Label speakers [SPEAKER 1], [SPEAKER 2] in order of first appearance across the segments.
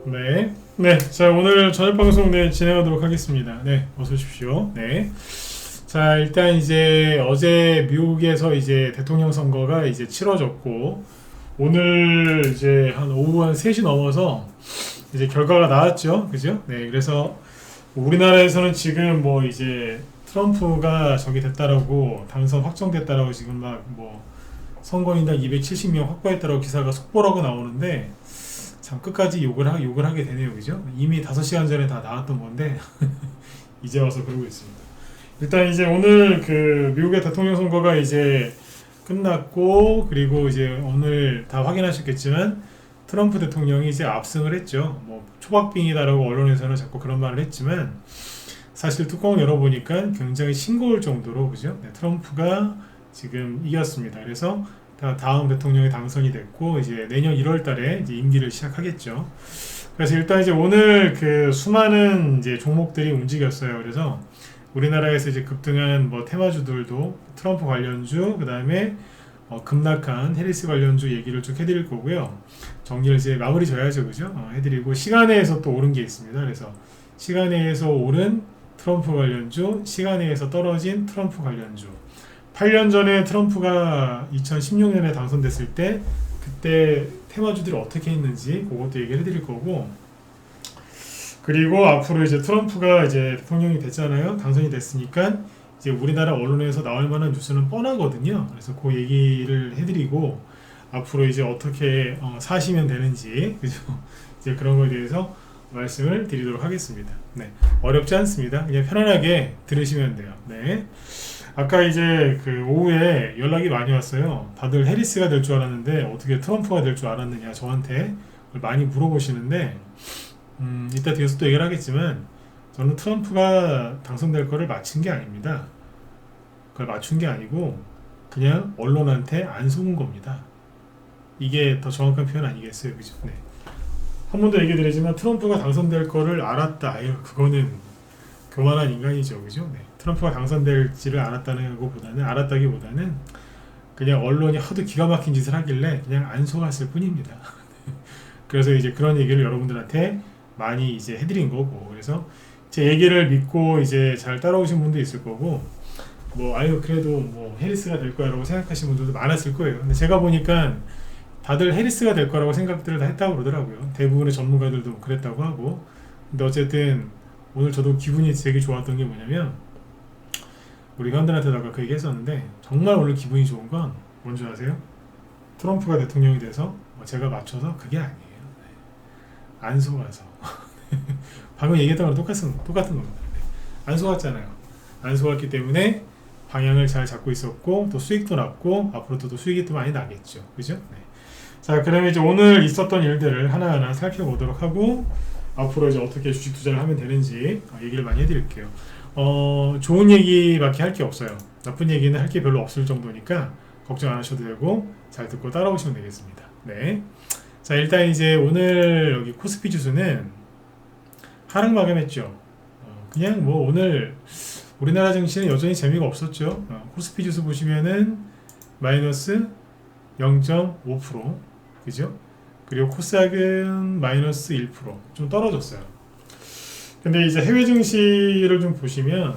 [SPEAKER 1] 네. 네. 자, 오늘 저녁 방송 진행하도록 하겠습니다. 네. 어서 오십시오. 네. 자, 일단 이제 어제 미국에서 이제 대통령 선거가 이제 치러졌고, 오늘 이제 한 오후 한 3시 넘어서 이제 결과가 나왔죠. 그죠? 네. 그래서 우리나라에서는 지금 뭐 이제 트럼프가 저기 됐다라고 당선 확정됐다라고 지금 막 뭐 선거인단 270명 확보했다라고 기사가 속보라고 나오는데, 참 끝까지 욕을 하게 되네요. 그죠? 이미 5시간 전에 다 나왔던 건데 이제 와서 그러고 있습니다. 일단 이제 오늘 그 미국의 대통령 선거가 이제 끝났고, 그리고 이제 오늘 다 확인하셨겠지만 트럼프 대통령이 이제 압승을 했죠. 뭐 초박빙이다라고 언론에서는 자꾸 그런 말을 했지만, 사실 뚜껑을 열어보니까 굉장히 싱거울 정도로, 그죠? 네, 트럼프가 지금 이겼습니다. 그래서 다음 대통령이 당선이 됐고, 이제 내년 1월 달에 이제 임기를 시작하겠죠. 그래서 일단 이제 오늘 그 수많은 이제 종목들이 움직였어요. 그래서 우리나라에서 이제 급등한 뭐 테마주들도 트럼프 관련주, 그 다음에 급락한 해리스 관련주 얘기를 쭉 해드릴 거고요. 정리를 이제 마무리 져야죠, 그죠? 해드리고, 시간에서 또 오른 게 있습니다. 그래서 시간에서 오른 트럼프 관련주, 시간에서 떨어진 트럼프 관련주. 8년 전에 트럼프가 2016년에 당선됐을 때 그때 테마주들이 어떻게 했는지 그것도 얘기를 해드릴 거고, 그리고 앞으로 이제 트럼프가 이제 대통령이 됐잖아요. 당선이 됐으니까 이제 우리나라 언론에서 나올 만한 뉴스는 뻔하거든요. 그래서 그 얘기를 해드리고, 앞으로 이제 어떻게 사시면 되는지, 그죠? 이제 그런 거에 대해서 말씀을 드리도록 하겠습니다. 네, 어렵지 않습니다. 그냥 편안하게 들으시면 돼요. 네. 아까 이제 그 오후에 연락이 많이 왔어요. 다들 해리스가 될 줄 알았는데 어떻게 트럼프가 될 줄 알았느냐, 저한테 많이 물어보시는데, 이따 뒤에서 또 얘기를 하겠지만, 저는 트럼프가 당선될 거를 맞춘 게 아닙니다. 그걸 맞춘 게 아니고 그냥 언론한테 안 속은 겁니다. 이게 더 정확한 표현 아니겠어요, 그죠? 네. 한 번 더 얘기 드리지만, 트럼프가 당선될 거를 알았다, 아유, 그거는 교만한 인간이죠, 그죠? 네. 트럼프가 당선될지를 알았다기보다는 그냥 언론이 하도 기가 막힌 짓을 하길래 그냥 안 속았을 뿐입니다. 그래서 이제 그런 얘기를 여러분들한테 많이 이제 해드린 거고, 그래서 제 얘기를 믿고 이제 잘 따라오신 분도 있을 거고, 뭐 아유 그래도 뭐 해리스가 될 거야라고 생각하시는 분들도 많았을 거예요. 근데 제가 보니까 다들 해리스가 될 거라고 생각들을 다 했다고 그러더라고요. 대부분의 전문가들도 그랬다고 하고. 근데 어쨌든 오늘 저도 기분이 되게 좋았던 게 뭐냐면, 우리 현들한테다가 그 얘기 했었는데, 정말 오늘 기분이 좋은 건 뭔지 아세요? 트럼프가 대통령이 돼서 제가 맞춰서 그게 아니에요. 안 속아서. 방금 얘기했던 거랑 똑같은 겁니다. 안 속았잖아요. 안 속았기 때문에 방향을 잘 잡고 있었고, 또 수익도 났고, 앞으로도 또 수익이 또 많이 나겠죠. 그죠? 네. 자, 그러면 이제 오늘 있었던 일들을 하나하나 살펴보도록 하고, 앞으로 이제 어떻게 주식 투자를 하면 되는지 얘기를 많이 해드릴게요. 좋은 얘기밖에 할 게 없어요. 나쁜 얘기는 할 게 별로 없을 정도니까 걱정 안 하셔도 되고, 잘 듣고 따라오시면 되겠습니다. 네. 자, 일단 이제 오늘 여기 코스피 지수는 하락 마감했죠. 그냥 뭐 오늘 우리나라 증시는 여전히 재미가 없었죠. 코스피 지수 보시면은 마이너스 0.5%, 그죠? 그리고 코스닥은 마이너스 1%좀 떨어졌어요. 근데 이제 해외 증시를 좀 보시면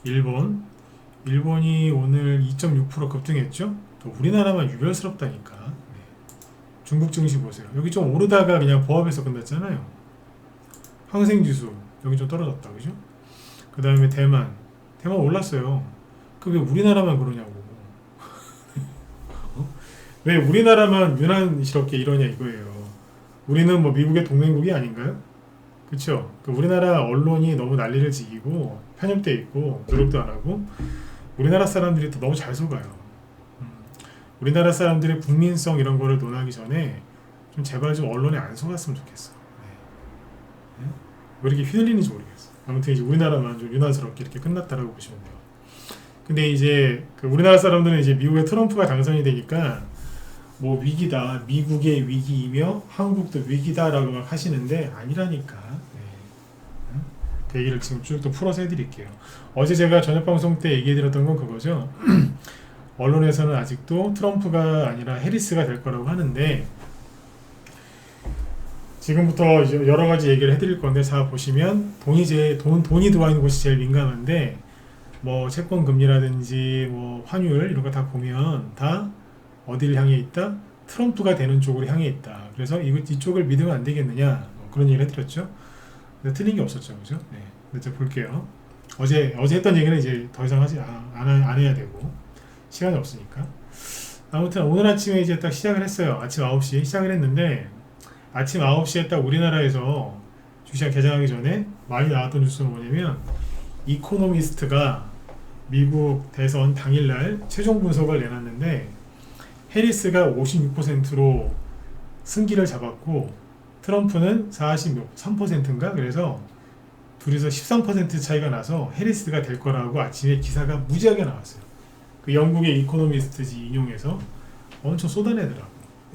[SPEAKER 1] 일본이 오늘 2.6% 급등했죠. 또 우리나라만 유별스럽다니까. 네. 중국 증시 보세요. 여기 좀 오르다가 그냥 보합해서 끝났잖아요. 항생지수 여기 좀 떨어졌다, 그죠? 그 다음에 대만 올랐어요. 그 왜 우리나라만 그러냐고. 왜 우리나라만 유난스럽게 이러냐 이거예요. 우리는 뭐 미국의 동맹국이 아닌가요? 그쵸? 그 우리나라 언론이 너무 난리를 지기고 편협돼 있고 노력도 안 하고, 우리나라 사람들이 또 너무 잘 속아요. 우리나라 사람들의 국민성 이런 거를 논하기 전에 좀 제발 좀 언론에 안 속았으면 좋겠어. 네. 네? 왜 이렇게 휘둘리는지 모르겠어. 아무튼 이제 우리나라만 좀 유난스럽게 이렇게 끝났다라고 보시면 돼요. 근데 이제 그 우리나라 사람들은 이제 미국의 트럼프가 당선이 되니까 뭐 위기다, 미국의 위기이며 한국도 위기다라고 막 하시는데 아니라니까. 네. 그 얘기를 지금 쭉 또 풀어서 해드릴게요. 어제 제가 저녁 방송 때 얘기해드렸던 건 그거죠. 언론에서는 아직도 트럼프가 아니라 해리스가 될 거라고 하는데, 지금부터 이제 여러 가지 얘기를 해드릴 건데, 자 보시면 돈이 들어와 있는 곳이 제일 민감한데, 뭐 채권 금리라든지 뭐 환율 이런 거 다 보면 다 어디를 향해 있다? 트럼프가 되는 쪽으로 향해 있다. 그래서 이쪽을 믿으면 안 되겠느냐, 뭐 그런 얘기를 해드렸죠. 근데 틀린 게 없었죠, 그죠? 네. 근데 이제 볼게요. 어제 했던 얘기는 이제 더 이상 안 해야 되고 시간이 없으니까. 아무튼 오늘 아침에 이제 딱 시작을 했어요. 아침 9시 시작을 했는데, 아침 9시에 딱 우리나라에서 주시장 개장하기 전에 많이 나왔던 뉴스는 뭐냐면, 이코노미스트가 미국 대선 당일날 최종 분석을 내놨는데, 해리스가 56%로 승기를 잡았고 트럼프는 43%인가, 그래서 둘이서 13% 차이가 나서 해리스가 될 거라고 아침에 기사가 무지하게 나왔어요. 그 영국의 이코노미스트지 인용해서 엄청 쏟아내더라고.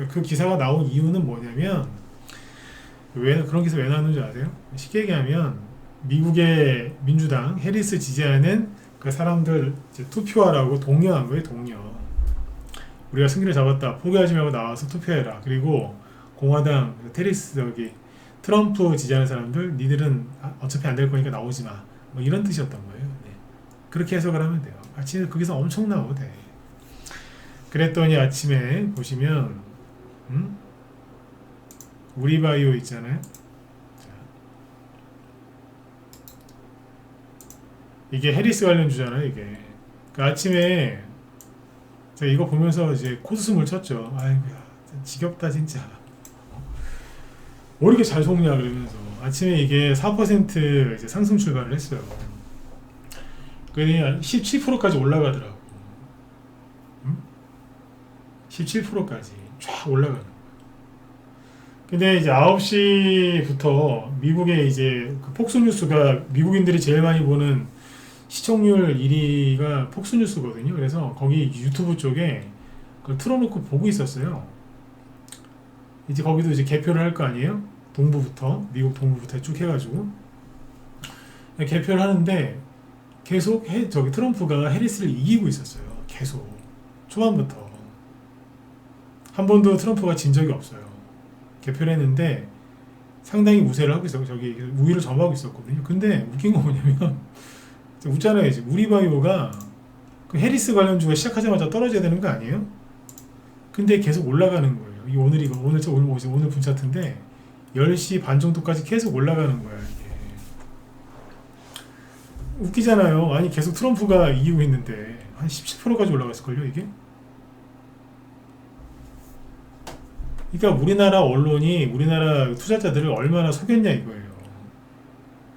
[SPEAKER 1] 그 기사가 나온 이유는 뭐냐면, 왜 그런 기사 왜 나왔는지 아세요? 쉽게 얘기하면 미국의 민주당 해리스 지지하는 그 사람들 이제 투표하라고 독려한 거예요. 독려. 우리가 승기를 잡았다, 포기하지 말고 나와서 투표해라. 그리고 공화당 트럼프 지지하는 사람들, 니들은 어차피 안 될 거니까 나오지 마, 뭐 이런 뜻이었던 거예요. 네. 그렇게 해석을 하면 돼요. 아침에 거기서 엄청 나오대. 그랬더니 아침에 보시면 우리바이오 있잖아요. 자, 이게 해리스 관련 주잖아요. 이게 그 아침에 제가 이거 보면서 이제 코스숨을 쳤죠. 아이고야, 지겹다 진짜. 왜 이렇게 잘 속냐 그러면서. 아침에 이게 4% 이제 상승 출발을 했어요. 그냥 17%까지 올라가더라고. 17%까지 쫙 올라가는 거야. 근데 이제 9시부터 미국의 이제 그 폭스뉴스가, 미국인들이 제일 많이 보는 시청률 1위가 폭스뉴스거든요. 그래서 거기 유튜브 쪽에 그걸 틀어놓고 보고 있었어요. 이제 거기도 이제 개표를 할 거 아니에요? 동부부터, 미국 동부부터 쭉 해가지고 개표를 하는데, 계속 저기 트럼프가 해리스를 이기고 있었어요. 계속 초반부터 한 번도 트럼프가 진 적이 없어요. 개표를 했는데 상당히 우세를 하고 있었고, 저기 우위를 점하고 있었거든요. 근데 웃긴 거 뭐냐면, 웃잖아요. 지금 우리바이오가 그 해리스 관련주가 시작하자마자 떨어져야 되는 거 아니에요? 근데 계속 올라가는 거예요. 이게 오늘 분 차트인데 10시 반 정도까지 계속 올라가는 거야. 이게 웃기잖아요. 아니 계속 트럼프가 이기고 있는데 한 17%까지 올라갔을걸요 이게? 그러니까 우리나라 언론이 우리나라 투자자들을 얼마나 속였냐 이거예요.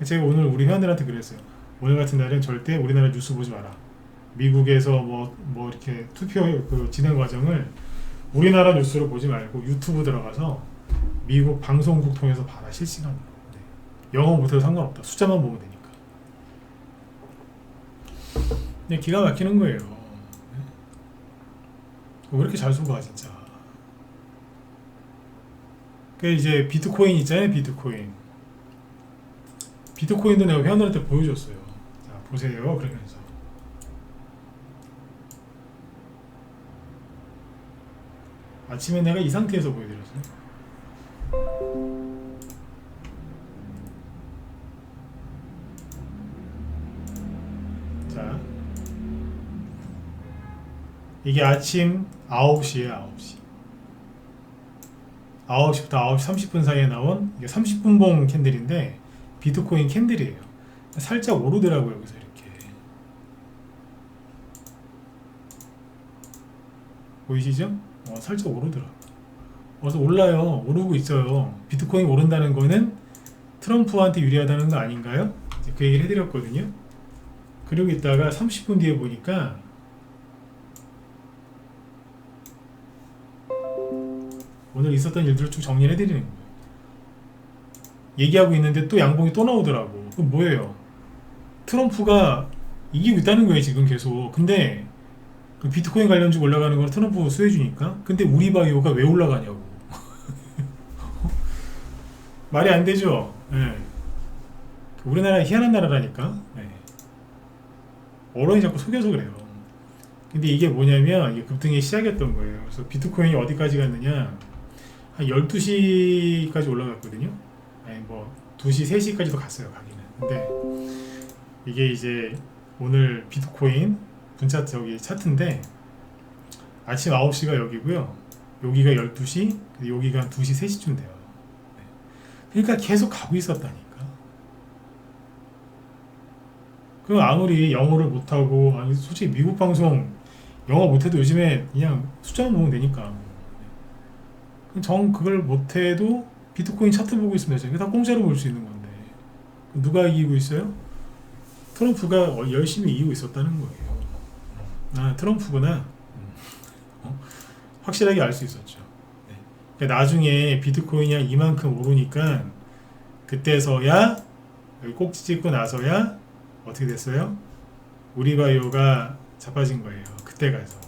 [SPEAKER 1] 제가 오늘 우리 회원들한테 그랬어요. 오늘 같은 날은 절대 우리나라 뉴스 보지 마라. 미국에서 뭐 이렇게 투표 그 진행 과정을 우리나라 뉴스로 보지 말고 유튜브 들어가서 미국 방송국 통해서 봐라, 실시간으로. 네. 영어 못해도 상관없다. 숫자만 보면 되니까. 그냥 기가 막히는 거예요. 네. 왜 이렇게 잘 속아 진짜. 그 이제 비트코인 있잖아요. 비트코인도 내가 회원들한테 보여줬어요. 자 보세요. 그러면서 아침에 내가 이 상태에서 보여드렸어요. 자, 이게 아침 9시에요. 9시부터 9시 30분 사이에 나온 이게 30분봉 캔들인데 비트코인 캔들이에요. 살짝 오르더라고요. 여기서 이렇게 보이시죠? 살짝 오르더라고요. 그래서 올라요. 오르고 있어요. 비트코인 오른다는 거는 트럼프한테 유리하다는 거 아닌가요? 이제 그 얘기를 해드렸거든요. 그리고 있다가 30분 뒤에 보니까 오늘 있었던 일들을 쭉 정리를 해드리는 거예요. 얘기하고 있는데 또 양봉이 또 나오더라고. 그럼 뭐예요? 트럼프가 이기고 있다는 거예요 지금 계속. 근데 그 비트코인 관련주 올라가는 건 트럼프 수혜주니까. 근데 우리바이오가 왜 올라가냐고. 말이 안 되죠. 네. 우리나라 희한한 나라라니까. 네. 언론이 자꾸 속여서 그래요. 근데 이게 뭐냐면 이게 급등의 시작이었던 거예요. 그래서 비트코인이 어디까지 갔느냐, 한 12시까지 올라갔거든요. 아니 뭐 2시, 3시까지도 갔어요, 가기는. 근데 이게 이제 오늘 비트코인 분차 저기 차트인데 아침 9시가 여기고요. 여기가 12시, 여기가 한 2시, 3시쯤 돼요. 그러니까 계속 가고 있었다니까. 그 아무리 영어를 못하고, 아니 솔직히 미국 방송 영어 못해도 요즘에 그냥 숫자만 보면 되니까. 정 그걸 못해도 비트코인 차트 보고 있으면 되죠. 이게 다 공짜로 볼 수 있는 건데. 누가 이기고 있어요? 트럼프가 열심히 이기고 있었다는 거예요. 아, 트럼프구나. 확실하게 알 수 있었죠. 네. 그러니까 나중에 비트코인이 이만큼 오르니까 그때서야 여기 꼭지 찍고 나서야 어떻게 됐어요? 우리바이오가 자빠진 거예요. 그때 가서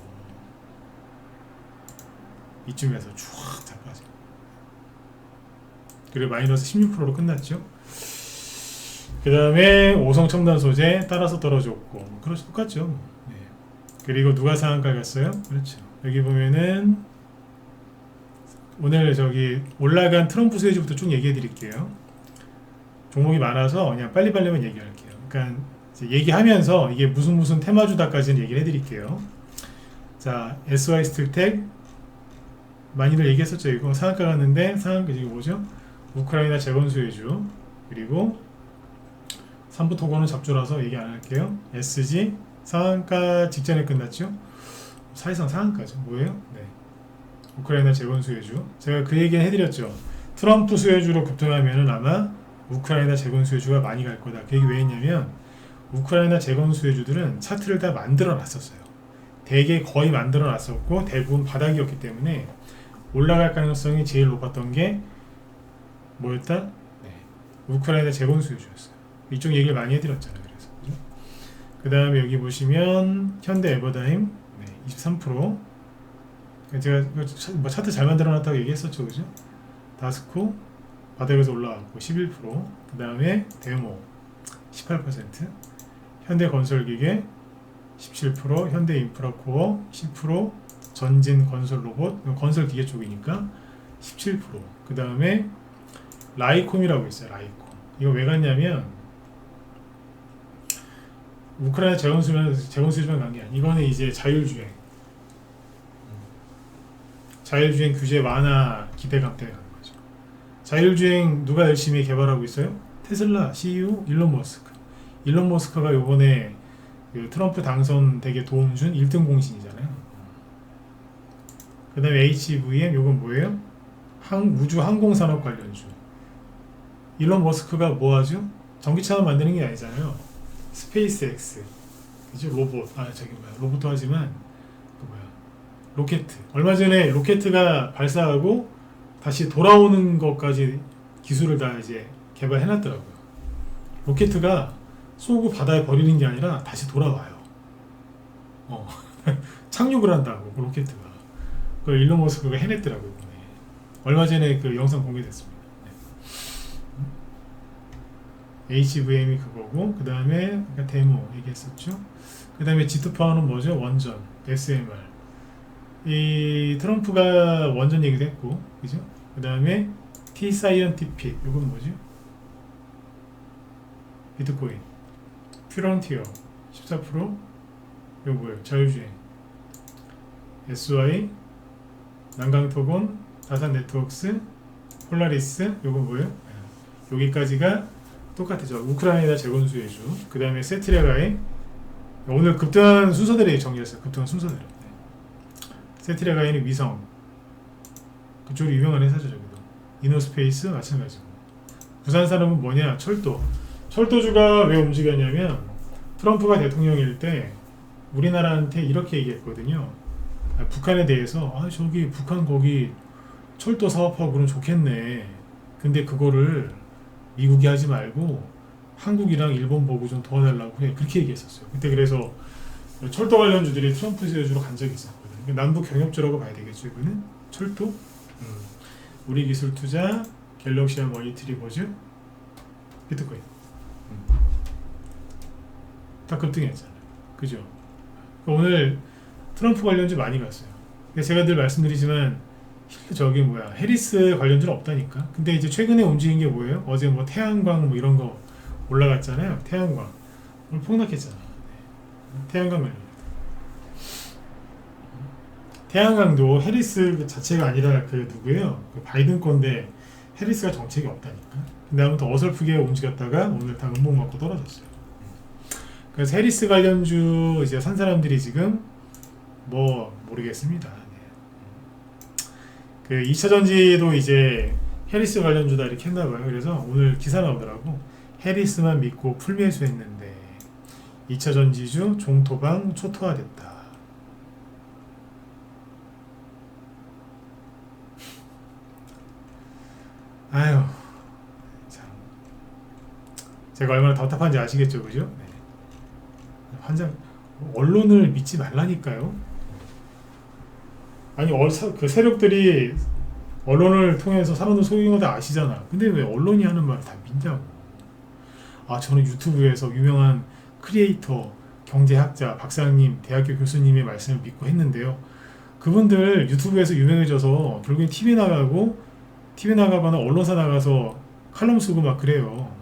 [SPEAKER 1] 이쯤에서 쭉 자빠져. 그리고 마이너스 16%로 끝났죠. 그 다음에 오성첨단 소재 따라서 떨어졌고, 그렇죠, 똑같죠. 네. 그리고 누가 상한가 갔어요? 그렇죠. 여기 보면은 오늘 저기 올라간 트럼프 수혜주부터 쭉 얘기해 드릴게요. 종목이 많아서 그냥 빨리빨리만 얘기할게요. 그러니까 이제 얘기하면서 이게 무슨 테마주다까지는 얘기를 해드릴게요. 자, SY 스틸텍 많이들 얘기했었죠. 이거 상한가 갔는데 상한가 이거 뭐죠? 우크라이나 재건 수혜주. 그리고 3부 토건은 잡주라서 얘기 안 할게요. SG 상한가 직전에 끝났죠. 사실상 상한가죠. 뭐예요? 네. 우크라이나 재건 수혜주. 제가 그 얘기는 해드렸죠. 트럼프 수혜주로 급등하면은 아마 우크라이나 재건 수혜주가 많이 갈 거다. 그 얘기 왜 했냐면 우크라이나 재건 수혜주들은 차트를 다 만들어 놨었어요. 대개 거의 만들어 놨었고 대부분 바닥이었기 때문에 올라갈 가능성이 제일 높았던 게 뭐였다? 네. 우크라이나 재건 수혜주였어요. 이쪽 얘기를 많이 해드렸잖아요. 그래서 그 다음에 여기 보시면 현대 에버다임 23%. 제가 뭐 차트 잘 만들어 놨다고 얘기했었죠, 그죠? 다스코 바닥에서 올라왔고 11%. 그 다음에 데모 18%. 현대건설기계 17%. 현대인프라코어 10%. 전진건설로봇 건설기계 쪽이니까 17%. 그 다음에 라이콤이라고 있어요. 라이콤. 이거 왜 갔냐면 우크라이나 재건수주만 간 게 아니야. 이거는 이제 자율주행 규제 완화 기대감 때문에 가는 거죠. 자율주행 누가 열심히 개발하고 있어요? 테슬라 CEO 일론 머스크. 일론 머스크가 요번에 그 트럼프 당선 되게 도움 준 1등 공신이잖아요. 그 다음에 HVM 요건 뭐예요? 우주 항공산업 관련주. 일론 머스크가 뭐 하죠? 전기차만 만드는 게 아니잖아요. 스페이스X, 그죠? 로봇도 하지만 로켓. 얼마 전에 로켓가 발사하고 다시 돌아오는 것까지 기술을 다 이제 개발해놨더라고요. 로켓가 쏘고 바다에 버리는 게 아니라 다시 돌아와요. 착륙을 한다고 로켓가. 그 일론 머스크가 해냈더라고요. 얼마 전에 그 영상 공개됐습니다. HVM이 그거고, 그 다음에 데모 얘기했었죠. 그 다음에 G2파워는 뭐죠? 원전, SMR. 이 트럼프가 원전 얘기도 했고, 그죠? 그 다음에 T-사이언티픽, 이건 뭐죠? 비트코인, 퓨런티어 14%, 이거 뭐예요? 자율주행, SY, 난강토건, 다산네트웍스, 폴라리스, 이거 뭐예요? 여기까지가 똑같죠. 우크라이나 재건 수혜주. 그 다음에 세트레가의 오늘 급등한 순서대로 정리했어요. 급등한 순서대로. 네. 세트레가의 위성. 그쪽이 유명한 회사죠. 저기도. 이노스페이스 마찬가지고. 부산산업은 뭐냐? 철도. 철도주가 왜 움직였냐면 트럼프가 대통령일 때 우리나라한테 이렇게 얘기했거든요. 북한에 대해서 저기 북한 거기 철도 사업하고 그러면 좋겠네. 근데 그거를 미국이 하지 말고 한국이랑 일본 보고 좀 도와달라고 해. 그렇게 얘기했었어요. 그때 그래서 철도 관련주들이 트럼프 수혜주로 간 적이 있었거든요. 남북 경협주라고 봐야 되겠죠. 이거는 철도, 우리 기술 투자, 갤럭시와 머니트리 뭐죠? 비트코인. 다 급등했잖아요. 그죠? 오늘 트럼프 관련주 많이 갔어요. 제가 늘 말씀드리지만 저기 뭐야 해리스 관련주는 없다니까. 근데 이제 최근에 움직인 게 뭐예요? 어제 뭐 태양광 뭐 이런 거 올라갔잖아요. 태양광 오늘 폭락했잖아. 태양광 관련. 태양광도 해리스 자체가 아니라 그 누구예요? 그 바이든 건데 해리스가 정책이 없다니까. 근데 아무튼 어설프게 움직였다가 오늘 다 음봉 맞고 떨어졌어요. 그래서 해리스 관련주 이제 산 사람들이 지금 뭐 모르겠습니다. 그 2차 전지도 이제 해리스 관련주다 이렇게 했나봐요. 그래서 오늘 기사 나오더라고. 해리스만 믿고 풀매수했는데 2차 전지주 종토방 초토화됐다. 아유, 참. 제가 얼마나 답답한지 아시겠죠, 그죠? 네. 환장, 언론을 믿지 말라니까요. 아니, 그 세력들이 언론을 통해서 사람들 속이는 거 다 아시잖아. 근데 왜 언론이 하는 말 다 믿냐고. 아, 저는 유튜브에서 유명한 크리에이터, 경제학자, 박사님, 대학교 교수님의 말씀을 믿고 했는데요. 그분들 유튜브에서 유명해져서 결국엔 TV 나가거나 언론사 나가서 칼럼 쓰고 막 그래요.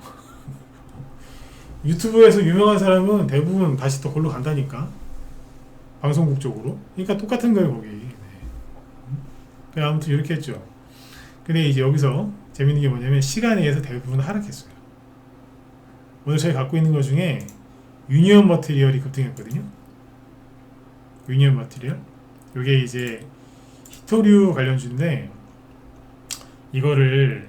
[SPEAKER 1] 유튜브에서 유명한 사람은 대부분 다시 또 걸로 간다니까. 방송국 쪽으로. 그러니까 똑같은 거예요, 거기. 네. 아무튼 이렇게 했죠. 근데 이제 여기서 재밌는 게 뭐냐면 시간에 의해서 대부분 하락했어요. 오늘 저희 갖고 있는 것 중에 유니온 머티리얼이 급등했거든요. 유니온 머티리얼. 이게 이제 히토류 관련주인데 이거를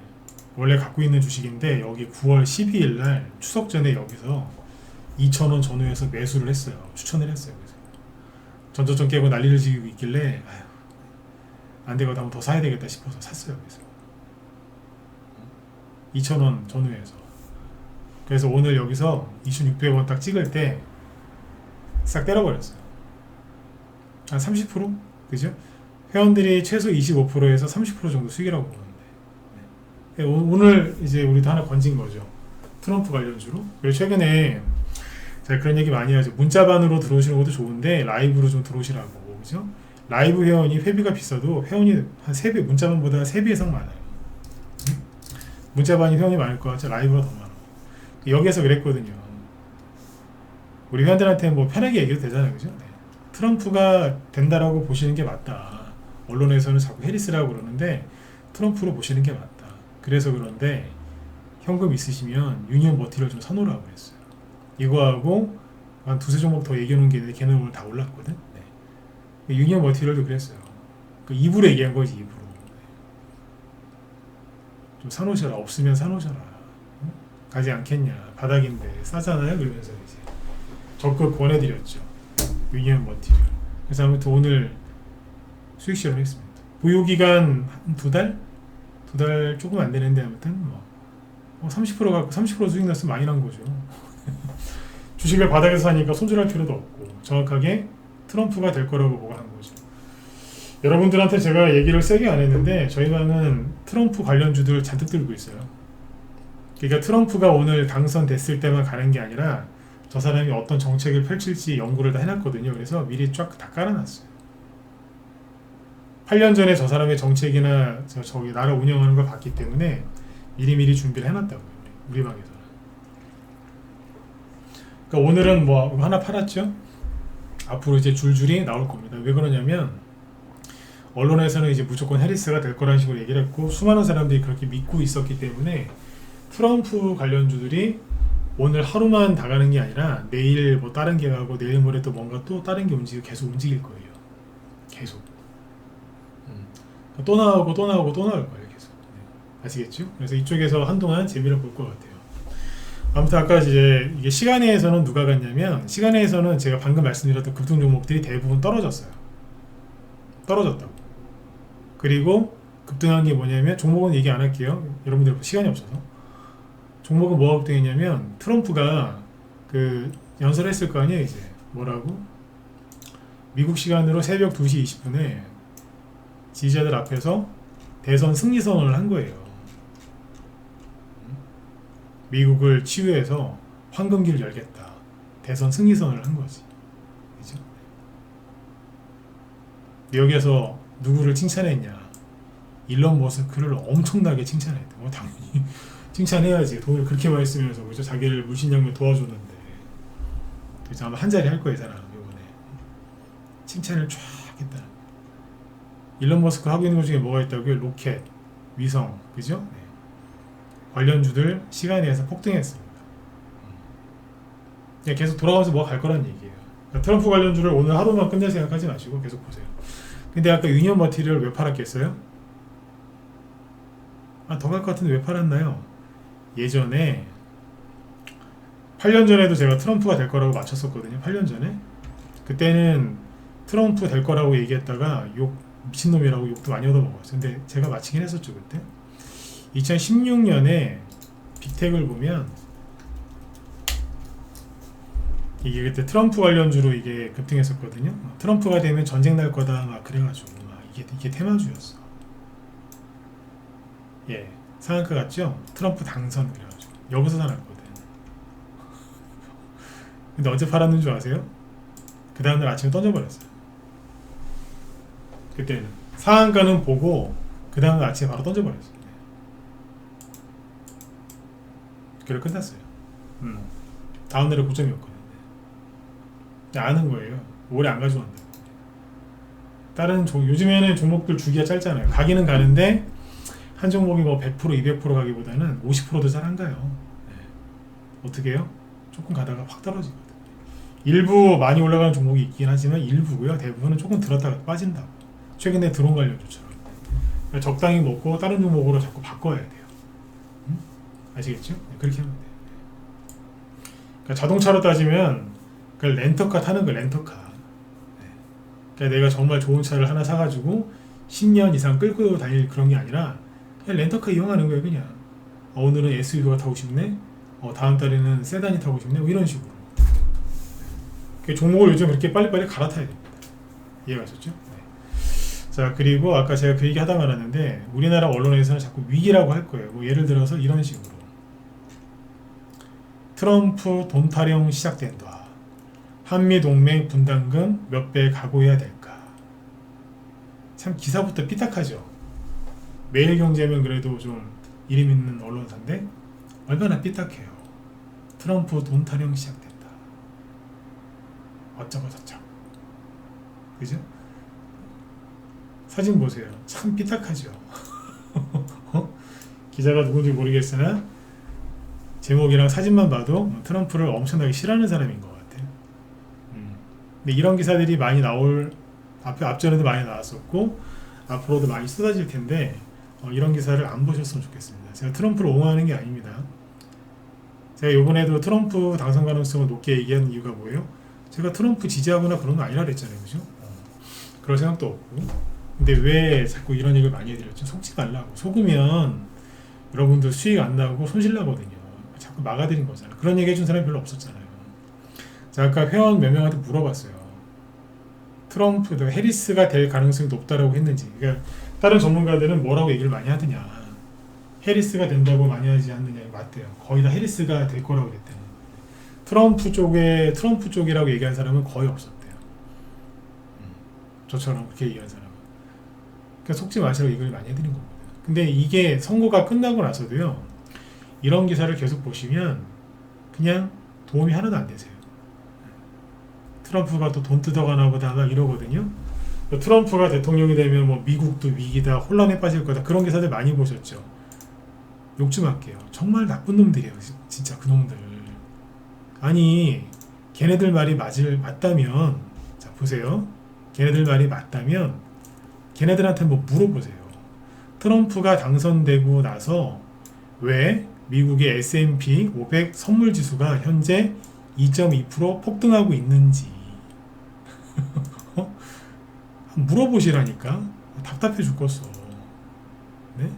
[SPEAKER 1] 원래 갖고 있는 주식인데 여기 9월 12일 날 추석 전에 여기서 2,000원 전후에서 매수를 했어요. 추천을 했어요. 그래서 전저점 깨고 난리를 지르고 있길래 아휴, 안 되고 한번 더 사야 되겠다 싶어서 샀어요. 그래서 2,000원 전후에서. 그래서 오늘 여기서 2,600원 딱 찍을 때 싹 때려버렸어요. 한 30%? 그죠? 회원들이 최소 25%에서 30% 정도 수익이라고 보는데 네. 오늘 이제 우리도 하나 건진 거죠. 트럼프 관련주로. 그리고 최근에 제가 그런 얘기 많이 하죠. 문자반으로 들어오시는 것도 좋은데 라이브로 좀 들어오시라고. 그죠? 라이브 회원이 회비가 비싸도 회원이 한 3배, 문자반보다 3배 이상 많아요. 문자반이 회원이 많을 것 같죠? 라이브가 더 많아. 여기에서 그랬거든요. 우리 회원들한테 뭐 편하게 얘기해도 되잖아요. 그죠? 네. 트럼프가 된다라고 보시는 게 맞다. 언론에서는 자꾸 해리스라고 그러는데 트럼프로 보시는 게 맞다. 그래서 그런데 현금 있으시면 유니온 머티리얼 좀 사놓으라고 그랬어요. 이거하고 한 두세 종목 더 얘기해 놓은 게 있는데 걔는 오늘 다 올랐거든. 네. 유니온 머티리얼도 그랬어요. 그 입으로 얘기한 거지, 입으로. 네. 좀 사놓으셔라. 없으면 사놓으셔라. 응? 가지 않겠냐. 바닥인데 싸잖아요. 그러면서 이제 적극 권해드렸죠. 유니온 머티리얼. 그래서 아무튼 오늘 수익 실험을 했습니다. 보유기간 한 2달? 2달 조금 안 되는데 아무튼 뭐 30% 갖고 30% 수익 났으면 많이 난 거죠. 주식을 바닥에서 사니까 손절할 필요도 없고 정확하게 트럼프가 될 거라고 보고 한 거죠. 여러분들한테 제가 얘기를 세게 안 했는데 저희 방은 트럼프 관련주들 잔뜩 들고 있어요. 그러니까 트럼프가 오늘 당선됐을 때만 가는 게 아니라 저 사람이 어떤 정책을 펼칠지 연구를 다 해놨거든요. 그래서 미리 쫙 다 깔아놨어요. 8년 전에 저 사람의 정책이나 저기 나라 운영하는 걸 봤기 때문에 미리미리 준비를 해놨다고요. 우리 방에서는. 그러니까 오늘은 뭐 하나 팔았죠. 앞으로 이제 줄줄이 나올 겁니다. 왜 그러냐면 언론에서는 이제 무조건 해리스가 될 거라는 식으로 얘기를 했고 수많은 사람들이 그렇게 믿고 있었기 때문에 트럼프 관련주들이 오늘 하루만 다 가는 게 아니라 내일 뭐 다른 게 가고 내일 모레 또 뭔가 또 다른 게 계속 움직일 거예요. 계속. 또 나오고 또 나오고 또 나올 거예요. 계속. 네. 아시겠죠? 그래서 이쪽에서 한동안 재미를 볼 것 같아요. 아무튼 아까 이제 이게 시간에서는 누가 갔냐면 시간에서는 제가 방금 말씀드렸던 급등 종목들이 대부분 떨어졌어요. 떨어졌다고. 그리고 급등한 게 뭐냐면 종목은 얘기 안 할게요. 여러분들 시간이 없어서. 종목은 뭐가 급등했냐면 트럼프가 그 연설했을 거 아니에요. 이제 뭐라고? 미국 시간으로 새벽 2시 20분에 지지자들 앞에서 대선 승리 선언을 한 거예요. 미국을 치유해서 황금기를 열겠다. 대선 승리 선언을 한 거지. 그죠? 여기에서 누구를 칭찬했냐? 일론 머스크를 엄청나게 칭찬했대. 당연히 칭찬해야지. 돈을 그렇게 많이 쓰면서 그죠? 자기를 물신양면 도와줬는데. 그래서 아마 한 자리 할 거예요, 이 사람 이번에. 칭찬을 쫙 했다. 일론 머스크 하고 있는 것 중에 뭐가 있다고요? 로켓, 위성, 그죠? 네. 관련주들 시간에 의해서 폭등했습니다. 그냥 계속 돌아가면서 뭐가 갈 거란 얘기예요. 그러니까 트럼프 관련주를 오늘 하루만 끝낼 생각하지 마시고 계속 보세요. 근데 아까 유니언 머티리얼 왜 팔았겠어요? 더 갈 것 같은데 왜 팔았나요? 예전에 8년 전에도 제가 트럼프가 될 거라고 맞췄었거든요. 8년 전에. 그때는 트럼프 될 거라고 얘기했다가 미친놈이라고 욕도 많이 얻어먹었어요. 근데 제가 맞히긴 했었죠, 그때. 2016년에 빅텍을 보면 이게 그때 트럼프 관련주로 이게 급등했었거든요. 트럼프가 되면 전쟁 날 거다 막 그래가지고 막 이게 테마주였어. 예, 상한가 같죠? 트럼프 당선 그래가지고 여기서 살았거든. 근데 언제 팔았는 줄 아세요? 그 다음날 아침에 던져버렸어요. 그때는 상한가는 보고 그 다음날 아침에 바로 던져버렸어요. 그래 끝났어요. 다음날에 고점이었거든요. 아는 거예요. 오래 안 가져간다. 다른 요즘에는 종목들 주기가 짧잖아요. 가기는 가는데 한 종목이 뭐 100%, 200% 가기보다는 50%도 잘 안 가요. 네. 어떻게 해요? 조금 가다가 확 떨어지거든요. 일부 많이 올라가는 종목이 있긴 하지만 일부고요. 대부분은 조금 들었다가 빠진다고. 최근에 드론 관련주처럼. 그러니까 적당히 먹고 다른 종목으로 자꾸 바꿔야 돼요. 아시겠죠? 네, 그렇게 하면 돼요. 그러니까 자동차로 따지면 그 렌터카 타는 거 렌터카. 네. 그러니까 내가 정말 좋은 차를 하나 사가지고 10년 이상 끌고 다닐 그런 게 아니라 그냥 렌터카 이용하는 거예요. 그냥 오늘은 SUV가 타고 싶네. 다음 달에는 세단이 타고 싶네. 뭐 이런 식으로. 그 종목을 요즘 그렇게 빨리빨리 갈아타야 됩니다. 이해가셨죠? 네. 자, 그리고 아까 제가 그 얘기 하다 말았는데 우리나라 언론에서는 자꾸 위기라고 할 거예요. 뭐 예를 들어서 이런 식으로 트럼프 돈 타령 시작된다. 한미동맹 분담금 몇 배 각오해야 될까? 참 기사부터 삐딱하죠. 매일경제면 그래도 좀 이름 있는 언론사인데 얼마나 삐딱해요. 트럼프 돈 타령 시작된다. 어쩌고 저쩌고. 그죠? 사진 보세요. 참 삐딱하죠. 기자가 누군지 모르겠으나 제목이랑 사진만 봐도 트럼프를 엄청나게 싫어하는 사람인 것 같아요. 근데 이런 기사들이 많이 나올 앞전에도 많이 나왔었고 앞으로도 많이 쏟아질 텐데 이런 기사를 안 보셨으면 좋겠습니다. 제가 트럼프를 옹호하는 게 아닙니다. 제가 이번에도 트럼프 당선 가능성을 높게 얘기하는 이유가 뭐예요? 제가 트럼프 지지하거나 그런 거 아니라 그랬잖아요. 그죠? 그럴 생각도 없고. 근데 왜 자꾸 이런 얘기를 많이 해드렸죠? 속지 말라고. 속으면 여러분들 수익 안 나고 손실 나거든요. 자꾸 막아드린 거잖아요. 그런 얘기 해준 사람이 별로 없었잖아요. 자, 아까 회원 몇 명한테 물어봤어요. 트럼프, 해리스가 될 가능성이 높다라고 했는지. 그러니까 다른 전문가들은 뭐라고 얘기를 많이 하느냐. 해리스가 된다고 많이 하지 않느냐. 맞대요. 거의 다 해리스가 될 거라고 그랬대요. 트럼프 쪽이라고 얘기한 사람은 거의 없었대요. 저처럼 그렇게 얘기한 사람은. 그러니까 속지 마시라고 얘기를 많이 해드린 겁니다. 근데 이게 선거가 끝나고 나서도요. 이런 기사를 계속 보시면 그냥 도움이 하나도 안 되세요. 트럼프가 또 돈 뜯어가나 보다 막 이러거든요. 트럼프가 대통령이 되면 뭐 미국도 위기다, 혼란에 빠질 거다 그런 기사들 많이 보셨죠. 욕 좀 할게요. 정말 나쁜 놈들이에요. 진짜 그 놈들. 아니 걔네들 말이 맞다면 자 보세요. 걔네들 말이 맞다면 걔네들한테 뭐 물어보세요. 트럼프가 당선되고 나서 왜 미국의 S&P 500 선물 지수가 현재 2.2% 폭등하고 있는지 물어보시라니까. 답답해 죽겠어. 네?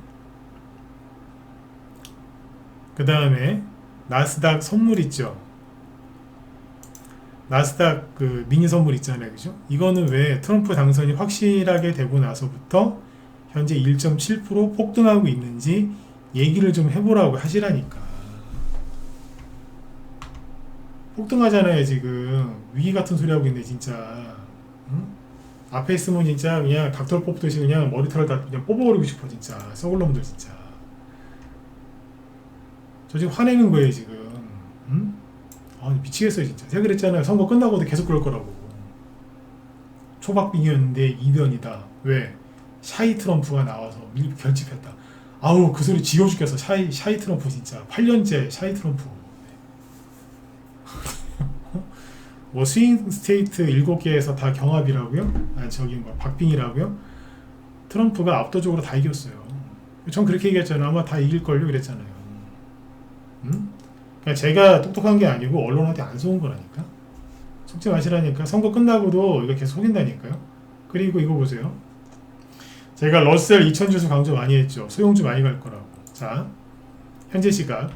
[SPEAKER 1] 그 다음에 나스닥 선물 있죠. 나스닥 그 미니 선물 있잖아요. 그죠? 이거는 왜 트럼프 당선이 확실하게 되고 나서부터 현재 1.7% 폭등하고 있는지 얘기를 좀 해보라고 하시라니까. 폭등하잖아요. 지금 위기 같은 소리 하고 있네 진짜. 응? 앞에 있으면 진짜 그냥 닥터 뽑듯이 그냥 머리털을 다 그냥 뽑아버리고 싶어 진짜. 썩을 놈들 진짜. 저 지금 화내는 거예요 지금. 응? 아 미치겠어요 진짜. 제가 그랬잖아요. 선거 끝나고도 계속 그럴 거라고. 초박빙이었는데 이변이다. 왜? 샤이 트럼프가 나와서 결집했다. 아우 그 소리 지겨워 죽겠어. 샤이 트럼프 진짜 8년째 샤이 트럼프. 뭐 스윙 스테이트 7개에서 다 경합이라고요? 아 저기 뭐 박빙이라고요? 트럼프가 압도적으로 다 이겼어요. 전 그렇게 얘기했잖아요. 아마 다 이길걸요 그랬잖아요. 응? 그러니까 제가 똑똑한 게 아니고 언론한테 안 속은 거라니까. 속지 마시라니까. 선거 끝나고도 이거 계속 속인다니까요. 그리고 이거 보세요. 제가 러셀 2000 지수 강조 많이 했죠. 소형주 많이 갈 거라고. 자, 현재 시각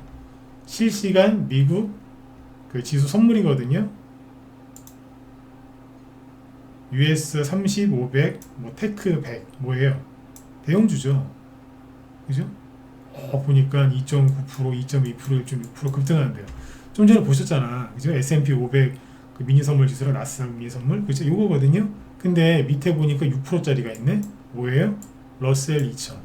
[SPEAKER 1] 실시간 미국 그 지수 선물이거든요. US 30, 500, 뭐 테크 100 뭐예요? 대형주죠. 그죠? 보니까 2.9%, 2.2%, 1.6% 급등한대요. 좀 전에 보셨잖아. 그죠? S&P 500 그 미니 선물 지수랑 나스닥 미니 선물. 그죠? 요거거든요. 근데 밑에 보니까 6%짜리가 있네. 뭐예요? 러셀 2000.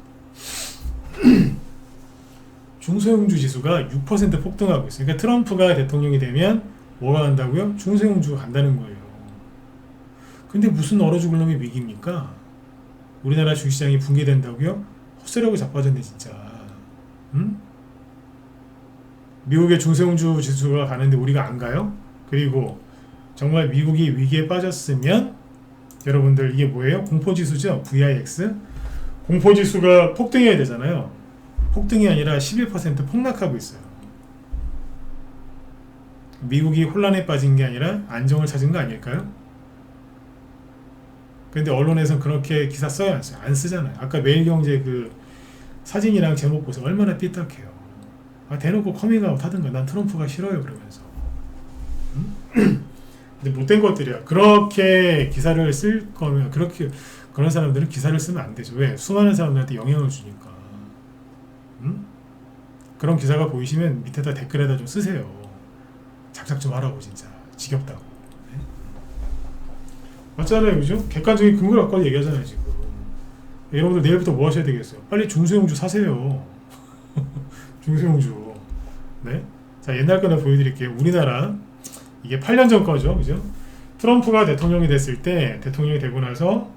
[SPEAKER 1] 중소형주 지수가 6% 폭등하고 있어요. 그러니까 트럼프가 대통령이 되면 뭐가 간다고요? 중소형주가 간다는 거예요. 근데 무슨 얼어 죽을 놈이 위기입니까? 우리나라 주식시장이 붕괴된다고요? 헛소리하고 자빠졌네 진짜. 응? 미국의 중소형주 지수가 가는데 우리가 안 가요? 그리고 정말 미국이 위기에 빠졌으면 여러분들 이게 뭐예요? 공포지수죠? VIX. 공포지수가 폭등해야 되잖아요. 폭등이 아니라 11% 폭락하고 있어요. 미국이 혼란에 빠진 게 아니라 안정을 찾은 거 아닐까요? 근데 언론에서는 그렇게 기사 써요 안 써요? 안 쓰잖아요. 아까 매일경제 그 사진이랑 제목 보세요. 얼마나 삐딱해요. 아, 대놓고 커밍아웃 하든가. 난 트럼프가 싫어요 그러면서. 근데 못된 것들이야. 그렇게 기사를 쓸 거면 그런 사람들은 기사를 쓰면 안 되죠. 왜? 수많은 사람들한테 영향을 주니까. 그런 기사가 보이시면 밑에다 댓글에다 좀 쓰세요. 작작 좀 하라고 진짜. 지겹다고. 네? 맞잖아요, 그죠? 객관적인 근거를 갖고 얘기하잖아요 지금. 여러분들 내일부터 뭐 하셔야 되겠어요? 빨리 중소형주 사세요. 중소형주. 네? 자, 옛날 거나 보여드릴게요. 우리나라 이게 8년 전 거죠, 그죠? 트럼프가 대통령이 됐을 때 대통령이 되고 나서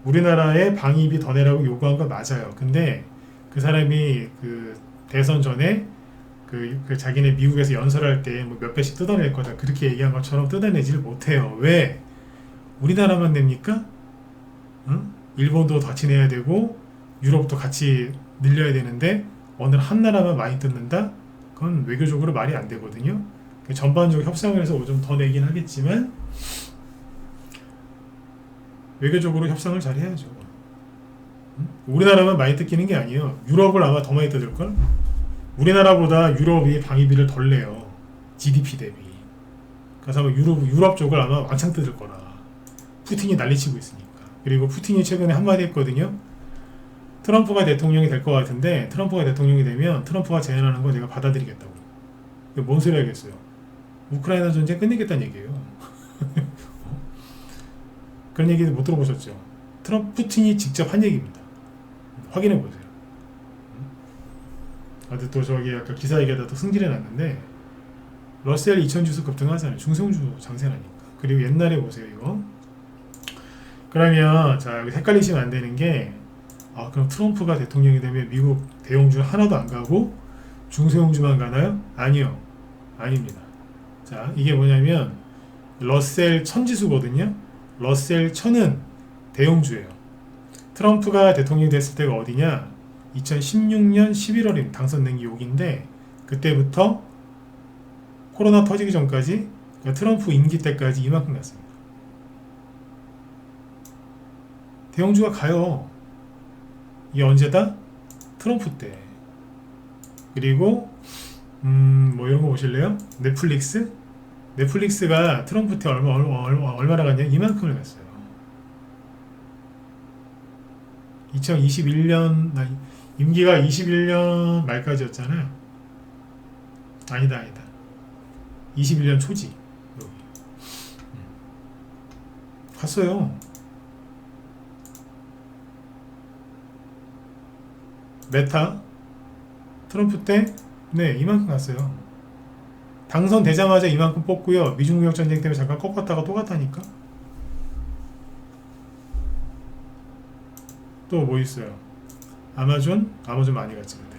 [SPEAKER 1] 우리나라에 방위비 더 내라고 요구한 거 맞아요. 근데 그 사람이 그 대선 전에 그 자기네 미국에서 연설할 때 뭐 몇 배씩 뜯어낼 거다 그렇게 얘기한 것처럼 뜯어내지를 못해요. 왜? 우리나라만 냅니까? 응? 일본도 같이 내야 되고 유럽도 같이 늘려야 되는데 어느 한 나라만 많이 뜯는다? 그건 외교적으로 말이 안 되거든요. 전반적으로 협상을 해서 좀 더 내긴 하겠지만 외교적으로 협상을 잘 해야죠. 응? 우리나라만 많이 뜯기는 게 아니에요. 유럽을 아마 더 많이 뜯을걸? 우리나라보다 유럽이 방위비를 덜 내요. GDP 대비. 그래서 아마 유럽 쪽을 아마 왕창 뜯을 거라. 푸틴이 난리치고 있으니까. 그리고 푸틴이 최근에 한마디 했거든요. 트럼프가 대통령이 될 것 같은데 트럼프가 대통령이 되면 트럼프가 제안하는 거 내가 받아들이겠다고. 이게 뭔 소리 하겠어요. 우크라이나 전쟁 끝내겠다는 얘기예요. 그런 얘기도 못 들어보셨죠. 푸틴이 직접 한 얘기입니다. 확인해 보세요. 근데 또 저기 아까 기사 얘기하다 또 승질이 났는데 러셀 2000 지수 급등하잖아요. 중소형주 장세라니까. 그리고 옛날에 보세요 이거. 그러면 자 여기 헷갈리시면 안 되는 게 그럼 트럼프가 대통령이 되면 미국 대형주 하나도 안 가고 중소형주만 가나요? 아니요. 아닙니다. 자 이게 뭐냐면 러셀 1000 지수거든요. 러셀 1000은 대형주예요. 트럼프가 대통령이 됐을 때가 어디냐? 2016년 11월에 당선된 게 여기인데 그때부터 코로나 터지기 전까지 그러니까 트럼프 임기 때까지 이만큼 갔습니다. 대형주가 가요. 이게 언제다? 트럼프 때. 그리고 뭐 이런 거 보실래요? 넷플릭스가 트럼프 때 얼마나 갔냐? 이만큼을 갔어요. 2021년 임기가 21년 말까지였잖아요. 아니다. 21년 초지. 여기. 갔어요. 메타 트럼프 때 네 이만큼 갔어요. 당선되자마자 이만큼 뽑고요. 미중무역 전쟁 때문에 잠깐 꺾었다가 또 갔다니까. 또 뭐 있어요? 아마존 많이 갔지. 근데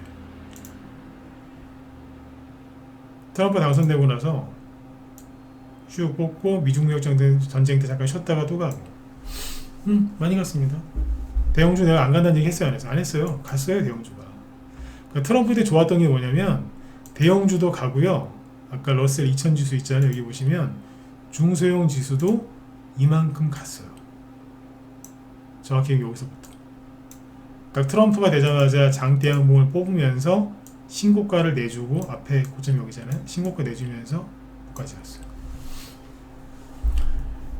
[SPEAKER 1] 트럼프 당선되고 나서 쭉 뽑고 미중무역 전쟁 때 잠깐 쉬었다가 또 가고. 많이 갔습니다. 대형주 내가 안 간다는 얘기 했어요, 안 했어요? 안 했어요. 갔어요, 대형주가. 그러니까 트럼프 때 좋았던 게 뭐냐면 대형주도 가고요. 아까 러셀 2000 지수 있잖아요. 여기 보시면 중소형 지수도 이만큼 갔어요. 정확히 여기서부터. 그러니까 트럼프가 되자마자 장대양봉을 뽑으면서 신고가를 내주고 앞에 고점 여기잖아요. 신고가 내주면서 여기까지 갔어요.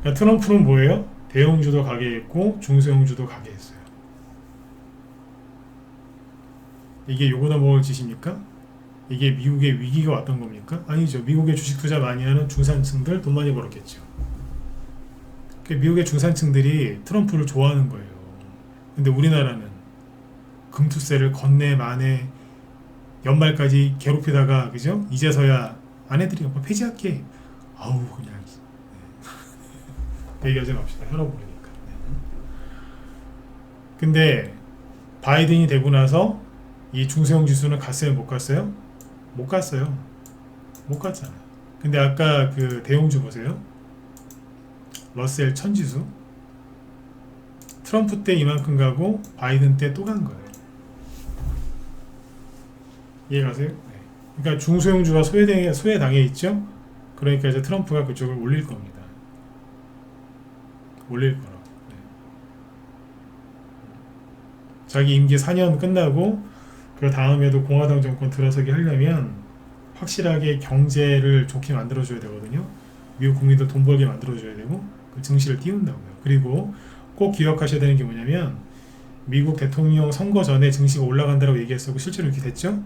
[SPEAKER 1] 그러니까 트럼프는 뭐예요? 대형주도 가게 했고 중소형주도 가게 했어요. 이게 요거나 먹을 짓입니까? 이게 미국의 위기가 왔던 겁니까? 아니죠. 미국의 주식 투자 많이 하는 중산층들 돈 많이 벌었겠죠. 미국의 중산층들이 트럼프를 좋아하는 거예요. 근데 우리나라는 금투세를 건네 만에 연말까지 괴롭히다가 그죠? 이제서야 아내들이 뭐 폐지할게. 아우 그냥 네. 얘기하지 맙시다. 혈압 오르니까. 네. 근데 바이든이 되고 나서 이 중소형 지수는 갔어요? 못 갔어요? 못 갔어요. 못 갔잖아. 근데 아까 그 대형주 보세요. 러셀 1000 지수 트럼프 때 이만큼 가고 바이든 때 또 간 거예요. 이해가세요? 네. 그러니까 중소형주가 소외당해 있죠? 그러니까 이제 트럼프가 그쪽을 올릴 겁니다. 올릴 거라고. 네. 자기 임기 4년 끝나고 그 다음에도 공화당 정권 들어서게 하려면 확실하게 경제를 좋게 만들어줘야 되거든요. 미국 국민들 돈 벌게 만들어줘야 되고 그 증시를 띄운다고요. 그리고 꼭 기억하셔야 되는 게 뭐냐면 미국 대통령 선거 전에 증시가 올라간다고 얘기했었고 실제로 이렇게 됐죠.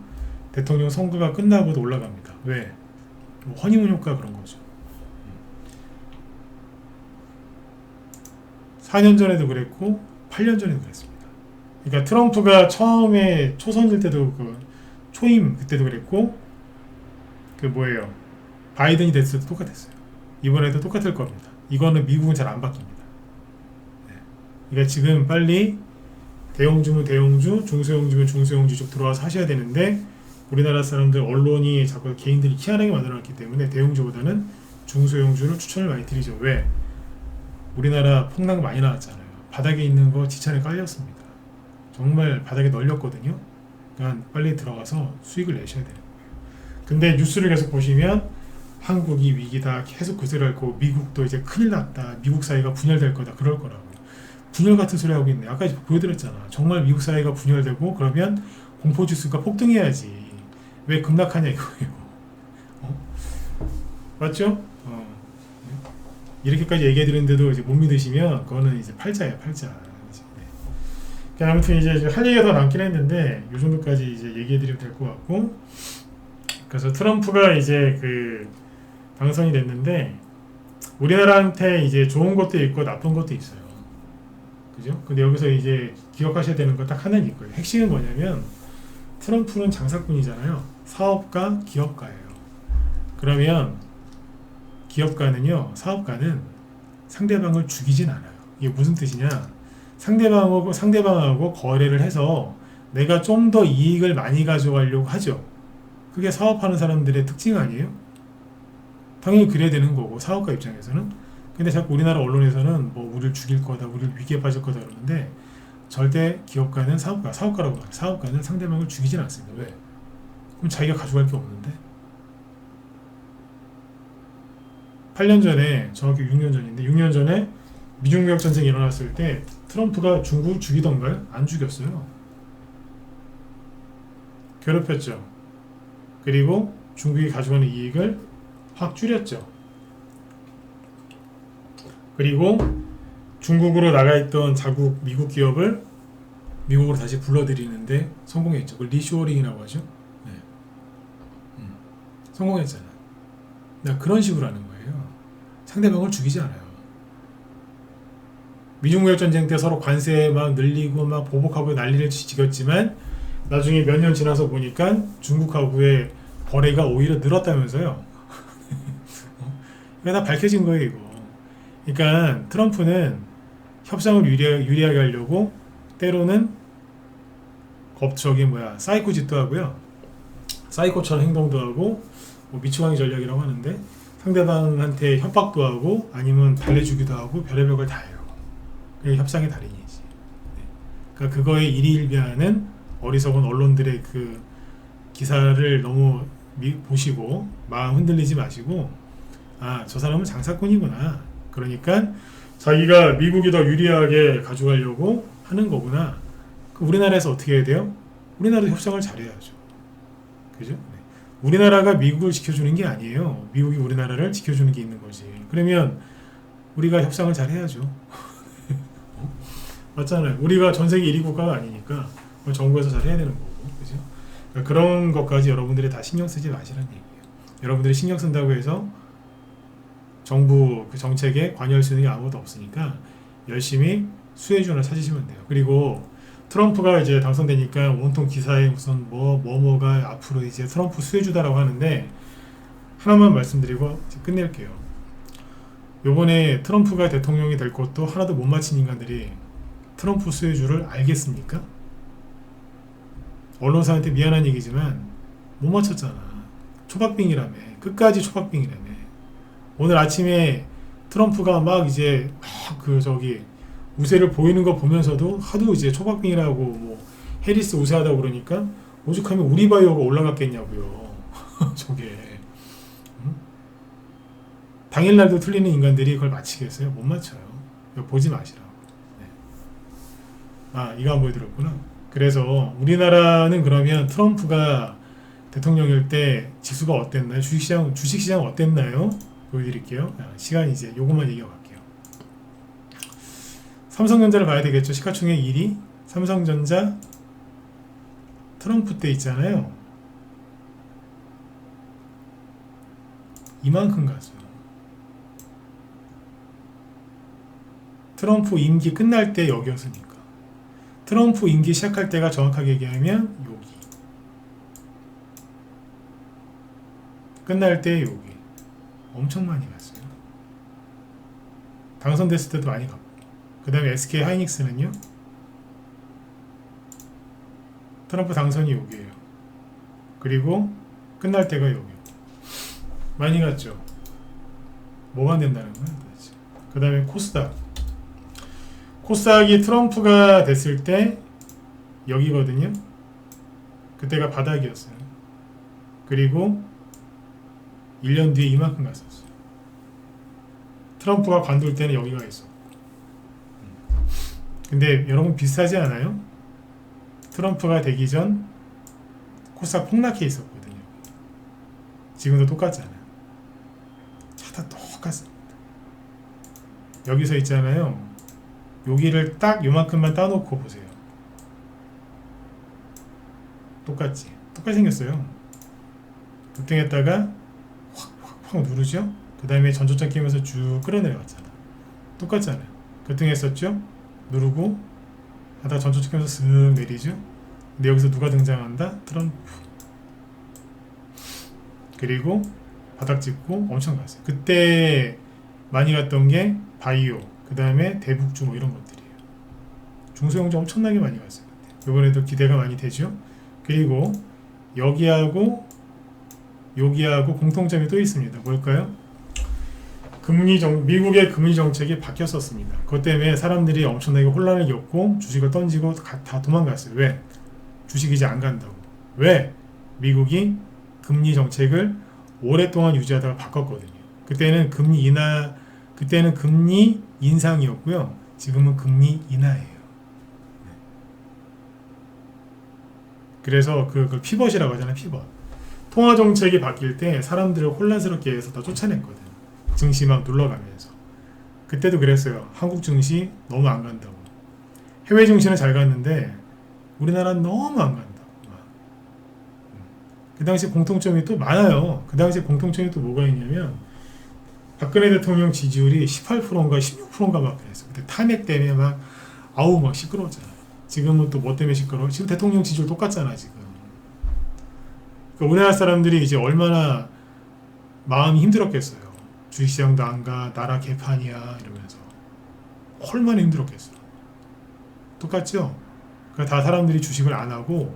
[SPEAKER 1] 대통령 선거가 끝나고도 올라갑니다. 왜? 뭐 허니문 효과 그런 거죠. 4년 전에도 그랬고 8년 전에도 그랬습니다. 그러니까 트럼프가 처음에 초선일 때도 그 초임 그때도 그랬고 그 뭐예요? 바이든이 됐을 때 똑같았어요. 이번에도 똑같을 겁니다. 이거는 미국은 잘 안 바뀝니다. 네. 그러니까 지금 빨리 대형주면 대형주, 중소형주면 중소형주 쪽 들어와서 하셔야 되는데 우리나라 사람들 언론이 자꾸 개인들이 희한하게 만들어놨기 때문에 대형주보다는 중소형주를 추천을 많이 드리죠. 왜? 우리나라 폭락 많이 나왔잖아요. 바닥에 있는 거 지천에 깔렸습니다. 정말 바닥에 널렸거든요. 그러니까 빨리 들어가서 수익을 내셔야 되는 거예요. 근데 뉴스를 계속 보시면 한국이 위기다 계속 그 소리를 하고 미국도 이제 큰일 났다. 미국 사회가 분열될 거다. 그럴 거라고요. 분열 같은 소리 하고 있네. 아까 보여드렸잖아. 정말 미국 사회가 분열되고 그러면 공포지수가 폭등해야지. 왜 급락하냐 이거예요. 맞죠? 이렇게까지 얘기해드렸는데도 이제 못 믿으시면 그거는 이제 팔자예요. 팔자. 아무튼 이제 할 얘기가 더 남긴 했는데 이 정도까지 이제 얘기해드리면 될 것 같고 그래서 트럼프가 이제 그 당선이 됐는데 우리나라한테 이제 좋은 것도 있고 나쁜 것도 있어요. 그죠? 근데 여기서 이제 기억하셔야 되는 거 딱 하나는 있고요. 핵심은 뭐냐면 트럼프는 장사꾼이잖아요. 사업가, 기업가예요. 그러면 기업가는요, 사업가는 상대방을 죽이진 않아요. 이게 무슨 뜻이냐? 상대방하고 거래를 해서 내가 좀 더 이익을 많이 가져가려고 하죠. 그게 사업하는 사람들의 특징 아니에요? 당연히 그래야 되는 거고 사업가 입장에서는. 근데 자꾸 우리나라 언론에서는 뭐 우리를 죽일 거다, 우리를 위기에 빠질 거다 그러는데 절대 기업가는 사업가라고 말해요. 사업가는 상대방을 죽이진 않습니다. 왜? 그럼 자기가 가져갈 게 없는데. 8년 전에 정확히 6년 전인데 6년 전에 미중무역 전쟁이 일어났을 때 트럼프가 중국을 죽이던가요? 안 죽였어요. 괴롭혔죠. 그리고 중국이 가져가는 이익을 확 줄였죠. 그리고 중국으로 나가 있던 자국 미국 기업을 미국으로 다시 불러들이는데 성공했죠. 그걸 리쇼어링이라고 하죠. 네. 성공했잖아요. 그런 식으로 하는 거예요. 상대방을 죽이지 않아요. 미중무역 전쟁 때 서로 관세 막 늘리고 막 보복하고 난리를 지겼지만 나중에 몇 년 지나서 보니까 중국하고의 거래가 오히려 늘었다면서요. 이거 다 밝혀진 거예요, 이거. 그러니까 트럼프는 협상을 유리하게 하려고 때로는 사이코 짓도 하고요. 사이코처럼 행동도 하고 뭐 미치광이 전략이라고 하는데 상대방한테 협박도 하고 아니면 달래주기도 하고 별의별 걸 다 해요. 그게 협상의 달인이지. 네. 그러니까 그거에 일희일비하는 어리석은 언론들의 그 기사를 너무 보시고 마음 흔들리지 마시고 저 사람은 장사꾼이구나. 그러니까 자기가 미국이 더 유리하게 가져가려고 하는 거구나. 우리나라에서 어떻게 해야 돼요? 우리나라도 협상을 잘해야죠. 그죠? 네. 우리나라가 미국을 지켜주는 게 아니에요. 미국이 우리나라를 지켜주는 게 있는 거지. 그러면 우리가 협상을 잘해야죠. 맞잖아요. 우리가 전 세계 1위 국가가 아니니까 정부에서 잘해야 되는 거고. 그죠? 그러니까 그런 것까지 여러분들이 다 신경 쓰지 마시라는 얘기예요. 여러분들이 신경 쓴다고 해서 정부 그 정책에 관여할 수 있는 게 아무것도 없으니까 열심히 수혜주를 찾으시면 돼요. 그리고 트럼프가 이제 당선되니까 온통 기사에 무슨 뭐가 앞으로 이제 트럼프 수혜주다라고 하는데 하나만 말씀드리고 끝낼게요. 요번에 트럼프가 대통령이 될 것도 하나도 못 맞힌 인간들이 트럼프 수혜주를 알겠습니까? 언론사한테 미안한 얘기지만 못 맞췄잖아. 초박빙이라며. 끝까지 초박빙이라며. 오늘 아침에 트럼프가 막 이제 우세를 보이는 거 보면서도 하도 이제 초박빙이라고 뭐 해리스 우세하다고 그러니까 오죽하면 우리 바이오가 올라갔겠냐고요. 저게 당일날도 틀리는 인간들이 그걸 맞히겠어요? 못 맞춰요. 보지 마시라고. 네. 이거 안 보여드렸구나. 그래서 우리나라는 그러면 트럼프가 대통령일 때 지수가 어땠나요? 주식시장 어땠나요? 보여드릴게요. 시간이 이제 요것만 얘기하고 갈게요. 삼성전자를 봐야 되겠죠. 시가총액 1위 삼성전자 트럼프 때 있잖아요. 이만큼 갔어요. 트럼프 임기 끝날 때 여기였으니까. 트럼프 임기 시작할 때가 정확하게 얘기하면 여기. 끝날 때 여기. 엄청 많이 갔어요. 당선됐을 때도 많이 갔고. 그 다음에 SK 하이닉스는요. 트럼프 당선이 여기에요. 그리고 끝날 때가 여기. 많이 갔죠. 뭐가 된다는 거야 도대체. 그 다음에 코스닥이 트럼프가 됐을 때 여기거든요. 그때가 바닥이었어요. 그리고 1년 뒤에 이만큼 갔었어요. 트럼프가 관둘 때는 여기가 있었고. 근데 여러분 비슷하지 않아요? 트럼프가 되기 전 코스닥 폭락해 있었거든요. 지금도 똑같잖아요. 다 똑같습니다. 여기서 있잖아요. 여기를 딱 요만큼만 따놓고 보세요. 똑같이 생겼어요. 급등했다가 확 누르죠. 그 다음에 전조점 끼면서 쭉 끌어내려갔잖아. 똑같잖아요. 급등했었죠. 누르고 하다가 전조점 끼면서 쓱 내리죠. 근데 여기서 누가 등장한다? 트럼프. 그리고 바닥 찍고 엄청 갔어요. 그때 많이 갔던 게 바이오, 그 다음에 대북주 뭐 이런 것들이에요. 중소형주 엄청나게 많이 갔어요. 이번에도 기대가 많이 되죠. 그리고 여기하고 공통점이 또 있습니다. 뭘까요? 미국의 금리 정책이 바뀌었었습니다. 그것 때문에 사람들이 엄청나게 혼란을 겪고 주식을 던지고 다 도망갔어요. 왜? 주식 이제 안 간다고. 왜? 미국이 금리 정책을 오랫동안 유지하다가 바꿨거든요. 그때는 금리 인상이었고요. 지금은 금리 인하예요. 그래서 그 피벗이라고 하잖아요. 피벗. 통화 정책이 바뀔 때 사람들을 혼란스럽게 해서 다 쫓아냈거든. 증시 막 눌러가면서. 그때도 그랬어요. 한국 증시 너무 안 간다고. 해외 증시는 잘 갔는데 우리나라는 너무 안 간다고. 그 당시 공통점이 또 많아요. 그 당시 공통점이 또 뭐가 있냐면 박근혜 대통령 지지율이 18%인가 16%인가 막 그랬어요. 그때 탄핵 때문에 막 시끄러웠잖아요. 지금은 또 뭐 때문에 시끄러워? 지금 대통령 지지율 똑같잖아 지금. 그러니까 우리나라 사람들이 이제 얼마나 마음이 힘들었겠어요. 주식시장도 안 가, 나라 개판이야 이러면서 얼마나 힘들었겠어요. 똑같죠? 그러니까 다 사람들이 주식을 안 하고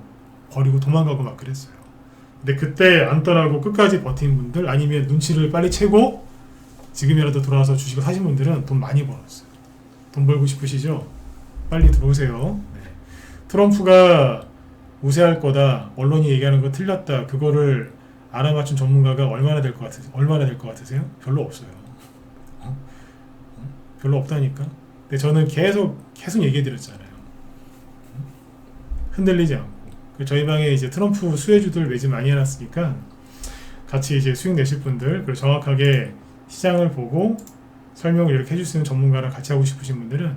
[SPEAKER 1] 버리고 도망가고 막 그랬어요. 근데 그때 안 떠나고 끝까지 버틴 분들, 아니면 눈치를 빨리 채고 지금이라도 돌아와서 주식을 사신 분들은 돈 많이 벌었어요. 돈 벌고 싶으시죠? 빨리 들어오세요. 네. 트럼프가 우세할 거다, 언론이 얘기하는 거 틀렸다, 그거를 알아맞춘 전문가가 얼마나 될 것 같으세요? 별로 없어요. 별로 없다니까. 근데 저는 계속 얘기해 드렸잖아요. 흔들리지 않고. 저희 방에 이제 트럼프 수혜주들 매진 많이 해놨으니까 같이 이제 수익 내실 분들, 그리고 정확하게 시장을 보고 설명을 이렇게 해줄 수 있는 전문가랑 같이 하고 싶으신 분들은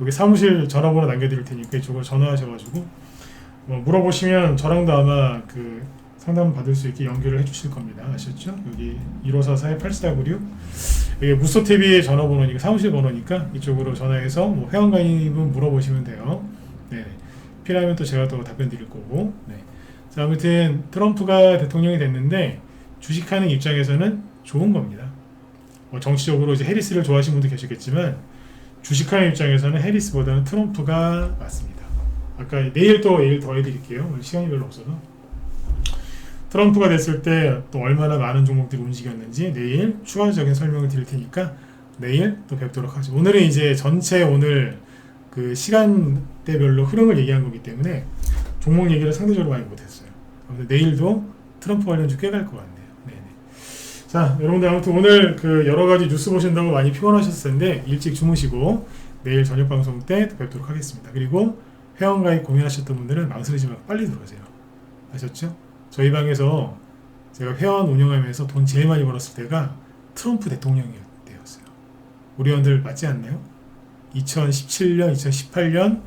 [SPEAKER 1] 여기 사무실 전화번호 남겨드릴 테니까 이쪽으로 전화하셔가지고 뭐 물어보시면 저랑도 아마 그 상담 받을 수 있게 연결을 해주실 겁니다. 아셨죠? 여기 1544-8496 여기 무소TV의 전화번호니까, 사무실 번호니까 이쪽으로 전화해서 뭐 회원가입은 물어보시면 돼요. 네. 필요하면 또 제가 또 답변 드릴 거고. 네. 자, 아무튼 트럼프가 대통령이 됐는데 주식하는 입장에서는 좋은 겁니다. 뭐 정치적으로 이제 해리스를 좋아하시는 분도 계시겠지만 주식하는 입장에서는 해리스보다는 트럼프가 맞습니다. 아까 내일 더 해드릴게요. 오늘 시간이 별로 없어서. 트럼프가 됐을 때 또 얼마나 많은 종목들이 움직였는지 내일 추가적인 설명을 드릴 테니까 내일 또 뵙도록 하죠. 오늘은 이제 전체 오늘 그 시간대별로 흐름을 얘기한 거기 때문에 종목 얘기를 상대적으로 많이 못했어요. 내일도 트럼프 관련주 꽤 갈 것 같네요. 네네. 자, 여러분들 아무튼 오늘 그 여러 가지 뉴스 보신다고 많이 피곤하셨을 텐데 일찍 주무시고 내일 저녁 방송 때 뵙도록 하겠습니다. 그리고 회원가입 고민하셨던 분들은 망설이지 말고 빨리 들어오세요. 아셨죠? 저희 방에서 제가 회원 운영하면서 돈 제일 많이 벌었을 때가 트럼프 대통령이 때였어요. 우리 회원들 맞지 않나요? 2017년, 2018년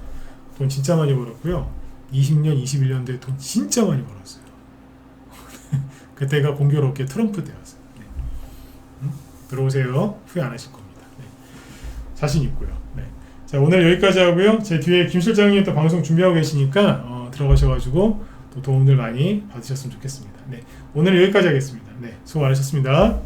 [SPEAKER 1] 돈 진짜 많이 벌었고요. 20년, 21년도에 돈 진짜 많이 벌었어요. 그때가 공교롭게 트럼프 때였어요. 네. 들어오세요. 후회 안 하실 겁니다. 네. 자신 있고요. 네. 자, 오늘 여기까지 하고요. 제 뒤에 김 실장님이 또 방송 준비하고 계시니까 들어가셔가지고 또 도움들 많이 받으셨으면 좋겠습니다. 네. 오늘 여기까지 하겠습니다. 네. 수고 많으셨습니다.